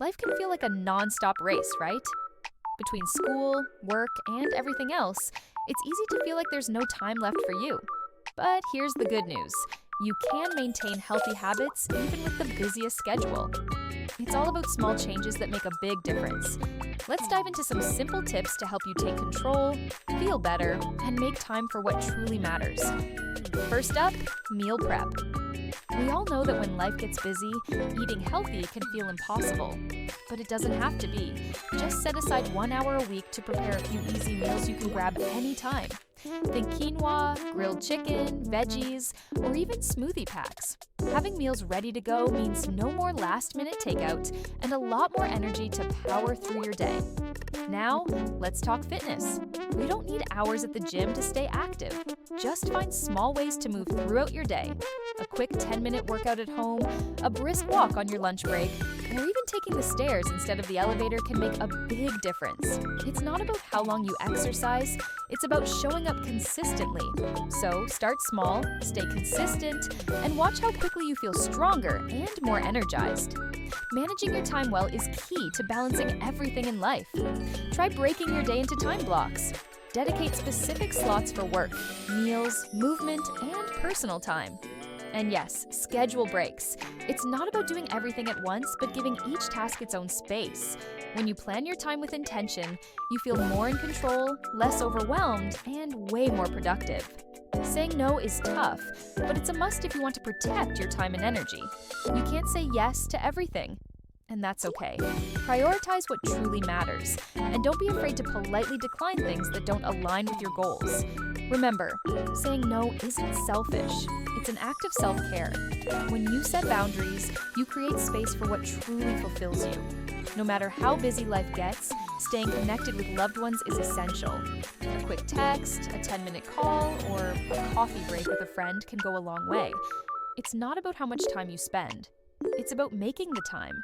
Life can feel like a non-stop race, right? Between school, work, and everything else, it's easy to feel like there's no time left for you. But here's the good news. You can maintain healthy habits even with the busiest schedule. It's all about small changes that make a big difference. Let's dive into some simple tips to help you take control, feel better, and make time for what truly matters. First up, meal prep. We all know that when life gets busy, eating healthy can feel impossible. But it doesn't have to be. Just set aside 1 hour a week to prepare a few easy meals you can grab anytime. Think quinoa, grilled chicken, veggies, or even smoothie packs. Having meals ready to go means no more last-minute takeout and a lot more energy to power through your day. Now, let's talk fitness. You don't need hours at the gym to stay active. Just find small ways to move throughout your day. A quick 10-minute workout at home, a brisk walk on your lunch break, or even taking the stairs instead of the elevator can make a big difference. It's not about how long you exercise, it's about showing up consistently. So start small, stay consistent, and watch how quickly you feel stronger and more energized. Managing your time well is key to balancing everything in life. Try breaking your day into time blocks. Dedicate specific slots for work, meals, movement, and personal time. And yes, schedule breaks. It's not about doing everything at once, but giving each task its own space. When you plan your time with intention, you feel more in control, less overwhelmed, and way more productive. Saying no is tough, but it's a must if you want to protect your time and energy. You can't say yes to everything, and that's okay. Prioritize what truly matters, and don't be afraid to politely decline things that don't align with your goals. Remember, saying no isn't selfish. It's an act of self-care. When you set boundaries, you create space for what truly fulfills you. No matter how busy life gets, staying connected with loved ones is essential. A quick text, a 10-minute call, or a coffee break with a friend can go a long way. It's not about how much time you spend. It's about making the time.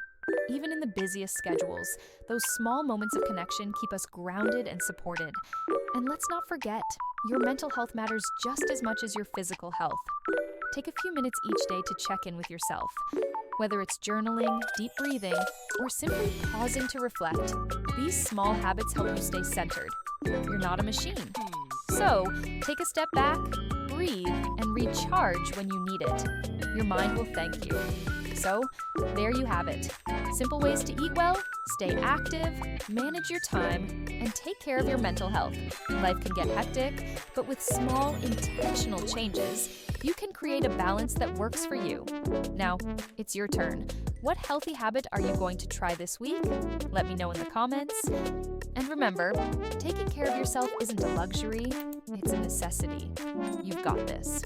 Even in the busiest schedules, those small moments of connection keep us grounded and supported. And let's not forget, your mental health matters just as much as your physical health. Take a few minutes each day to check in with yourself. Whether it's journaling, deep breathing, or simply pausing to reflect, these small habits help you stay centered. You're not a machine. So, take a step back, breathe, and recharge when you need it. Your mind will thank you. So, there you have it. Simple ways to eat well, stay active, manage your time, and take care of your mental health. Life can get hectic, but with small, intentional changes, you can create a balance that works for you. Now, it's your turn. What healthy habit are you going to try this week? Let me know in the comments. And remember, taking care of yourself isn't a luxury, it's a necessity. You've got this.